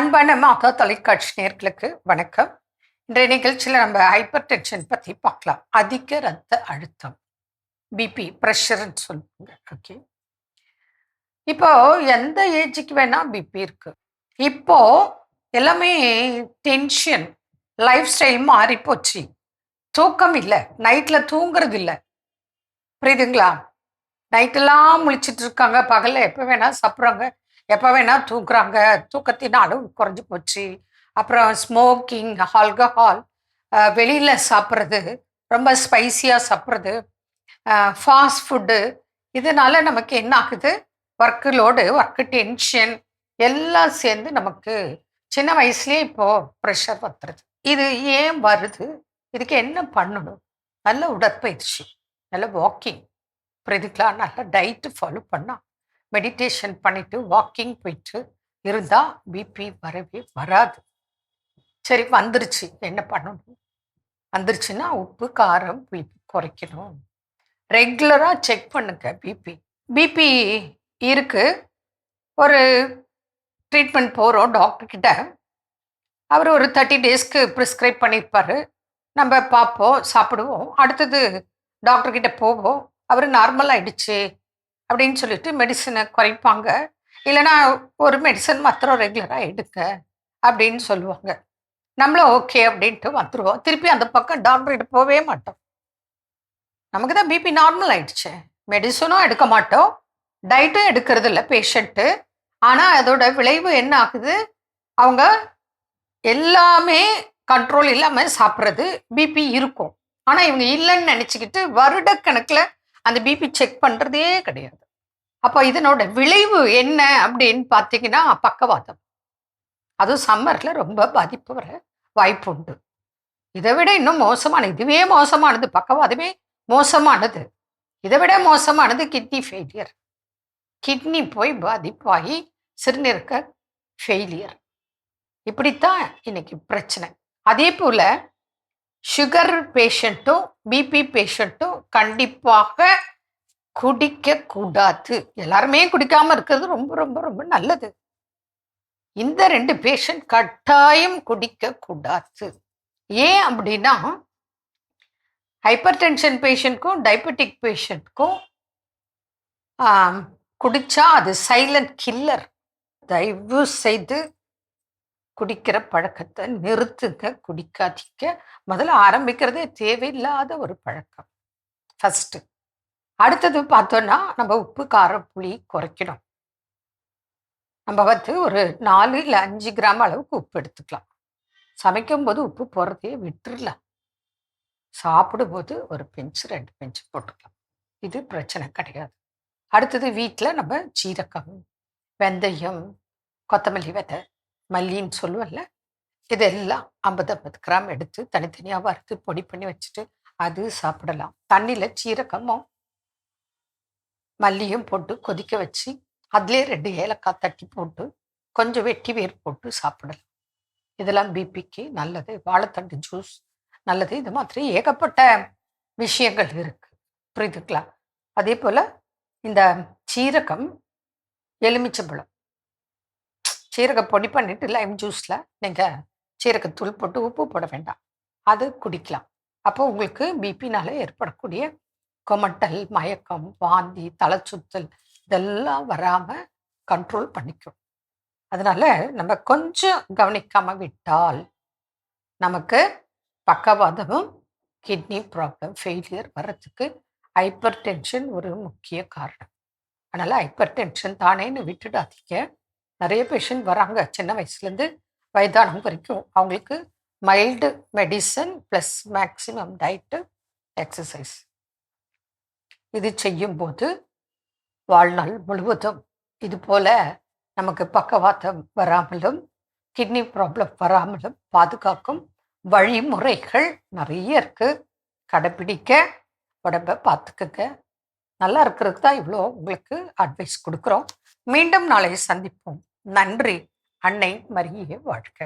அன்பான மாதா தொலைக்காட்சி நேயர்களுக்கு வணக்கம். இன்றைய நிகழ்ச்சியில் நம்ம ஹைப்பர் டென்ஷன் பற்றி பார்க்கலாம். அதிக ரத்த அழுத்தம், பிபி, ப்ரெஷர்ன்னு சொல்லுவாங்க. ஓகே, இப்போ எந்த ஏஜுக்கு வேணா பிபி இருக்கு. இப்போ எல்லாமே டென்ஷன், லைஃப் ஸ்டைல் மாறி போச்சு. தூக்கம் இல்லை, நைட்டில் தூங்குறது இல்லை, புரியுதுங்களா? நைட்டெல்லாம் முழிச்சிட்டு இருக்காங்க, பகலில் எப்போ வேணால் சாப்பிட்றாங்க, எப்போ வேணால் தூங்குறாங்க. தூக்கத்தின் அளவு குறைஞ்சி போச்சு. அப்புறம் ஸ்மோக்கிங், ஆல்கஹால், வெளியில் சாப்பிட்றது, ரொம்ப ஸ்பைசியாக சாப்பிட்றது, ஃபாஸ்ட் ஃபுட்டு, இதனால நமக்கு என்ன ஆகுது? ஒர்க்கு லோடு, ஒர்க்கு டென்ஷன் எல்லாம் சேர்ந்து நமக்கு சின்ன வயசுலேயே இப்போது ப்ரெஷர் வந்துடுது. இது ஏன் வருது? இதுக்கு என்ன பண்ணணும்? நல்ல உடற்பயிற்சி, நல்ல வாக்கிங், இதுக்கெலாம் நல்லா டயட்டு ஃபாலோ பண்ணால், மெடிடேஷன் பண்ணிவிட்டு வாக்கிங் போயிட்டு இருந்தால் பிபி வரவே வராது. சரி, வந்துருச்சு, என்ன பண்ணணும்? வந்துருச்சுன்னா உப்பு, காரம், புளிப்பு குறைக்கணும். ரெகுலராக செக் பண்ணுங்க பிபி. பிபி இருக்குது, ஒரு ட்ரீட்மெண்ட் போகிறோம் டாக்டர்கிட்ட. அவர் ஒரு 30 டேஸ்க்கு ப்ரிஸ்கிரைப் பண்ணியிருப்பார். நம்ம பார்ப்போம், சாப்பிடுவோம். அடுத்தது டாக்டர்கிட்ட போவோம். அவர் நார்மல் ஆகிடுச்சு அப்படின்னு சொல்லிட்டு மெடிசனை குறைப்பாங்க. இல்லைனா ஒரு மெடிசன் மாத்திரம் ரெகுலராக எடுக்க அப்படின்னு சொல்லுவாங்க. நம்மளும் ஓகே அப்படின்ட்டு வந்துடுவோம். திருப்பி அந்த பக்கம் டாக்டர்கிட்ட போகவே மாட்டோம். நமக்கு தான் பிபி நார்மல் ஆகிடுச்சு. மெடிசனும் எடுக்க மாட்டோம், டயட்டும் எடுக்கிறது இல்லை பேஷண்ட்டு. ஆனால் அதோட விளைவு என்ன ஆகுது? அவங்க எல்லாமே கண்ட்ரோல் இல்லாமல் சாப்பிட்றது, பிபி இருக்கும். ஆனால் இவங்க இல்லைன்னு நினச்சிக்கிட்டு வருடக்கணக்கில் அந்த பிபி செக் பண்ணுறதே கிடையாது. அப்போ இதனோட விளைவு என்ன அப்படின்னு பார்த்தீங்கன்னா, பக்கவாதம். அதுவும் சம்மரில் ரொம்ப பாதிப்பு வர வாய்ப்பு உண்டு. இதை விட இன்னும் மோசமானது, இதுவே மோசமானது, பக்கவாதமே மோசமானது. இதை விட மோசமானது கிட்னி ஃபெயிலியர். கிட்னி போய் பாதிப்பாகி சிறுநீரக ஃபெயிலியர். இப்படித்தான் இன்னைக்கு பிரச்சனை. அதே போல் சுகர் பேஷண்ட்டும் பிபி பேஷண்ட்டும் கண்டிப்பாக குடிக்கக்கூடாது. எல்லாருமே குடிக்காமல் இருக்கிறது ரொம்ப ரொம்ப ரொம்ப நல்லது. இந்த 2 பேஷண்ட் கட்டாயம் குடிக்கக்கூடாது. ஏன் அப்படின்னா, ஹைப்பர் டென்ஷன் பேஷண்ட்க்கும் டயபெட்டிக் பேஷண்ட்க்கும் குடித்தா அது சைலண்ட் கில்லர். தயவு செய்து குடிக்கிற பழக்கத்தை நிறுத்துங்க, குடிக்காதீங்க. முதல்ல ஆரம்பிக்கிறதே தேவையில்லாத ஒரு பழக்கம் ஃபஸ்ட்டு. அடுத்தது பார்த்தோன்னா, நம்ம உப்பு, காரம், புளி குறைக்கணும். நம்ம ஒரு 4 இல்லை 5 கிராம் அளவுக்கு உப்பு எடுத்துக்கலாம். சமைக்கும்போது உப்பு போடுறதையே விட்டுடலாம். சாப்பிடும்போது ஒரு பிஞ்சு 2 பிஞ்சு போட்டுக்கலாம். இது பிரச்சனை கிடையாது. அடுத்தது வீட்டில் நம்ம சீரகம், வெந்தயம், கொத்தமல்லி விதை, மல்லின்னு சொல்லுவோம்ல, இதெல்லாம் 50 கிராம் எடுத்து தனித்தனியாக வறுத்து பொடி பண்ணி வச்சுட்டு அது சாப்பிடலாம். தண்ணியில் சீரகமும் மல்லியும் போட்டு கொதிக்க வச்சு அதிலே 2 ஏலக்காய் தட்டி போட்டு கொஞ்சம் வெட்டி வேர் போட்டு சாப்பிடலாம். இதெல்லாம் பிபிக்கு நல்லது. வாழைத்தண்டு ஜூஸ் நல்லது. இது மாதிரி ஏகப்பட்ட விஷயங்கள் இருக்குது, புரியுதுங்களா? அதே போல் இந்த சீரகம், எலுமிச்சம்பழம், சீரக பொடி பண்ணிவிட்டு லைம் ஜூஸில் நீங்கள் சீரகத்தூள் போட்டு உப்பு போட வேண்டாம், அது குடிக்கலாம். அப்போ உங்களுக்கு பிபினால் ஏற்படக்கூடிய கொமட்டல், மயக்கம், வாந்தி, தலை சுத்தல் இதெல்லாம் வராமல் கண்ட்ரோல் பண்ணிக்கும். அதனால் நம்ம கொஞ்சம் கவனிக்காமல் விட்டால் நமக்கு பக்கவாதமும் கிட்னி ப்ராப்ளம், ஃபெயிலியர் வர்றதுக்கு ஹைப்பர் டென்ஷன் ஒரு முக்கிய காரணம். அதனால் ஹைப்பர் டென்ஷன் தானேன்னு விட்டுடாதீங்க. நிறைய பேஷண்ட் வராங்க சின்ன வயசுலேருந்து வயதானம் வரைக்கும். அவங்களுக்கு mild medicine plus maximum diet, exercise இது செய்யும்போது வாழ்நாள் முழுவதும் இது போல் நமக்கு பக்கவாதம் வராமலும் கிட்னி ப்ராப்ளம் வராமலும் பாதுகாக்கும் வழிமுறைகள் நிறைய இருக்குது. கடைப்பிடிக்க, உடம்பை பார்த்துக்குங்க. நல்லா இருக்கிறதுக்கு தான் இவ்வளோ உங்களுக்கு அட்வைஸ் கொடுக்குறோம். மீண்டும் நாளை சந்திப்போம். நன்றி. அன்னை மரியே வாழ்க.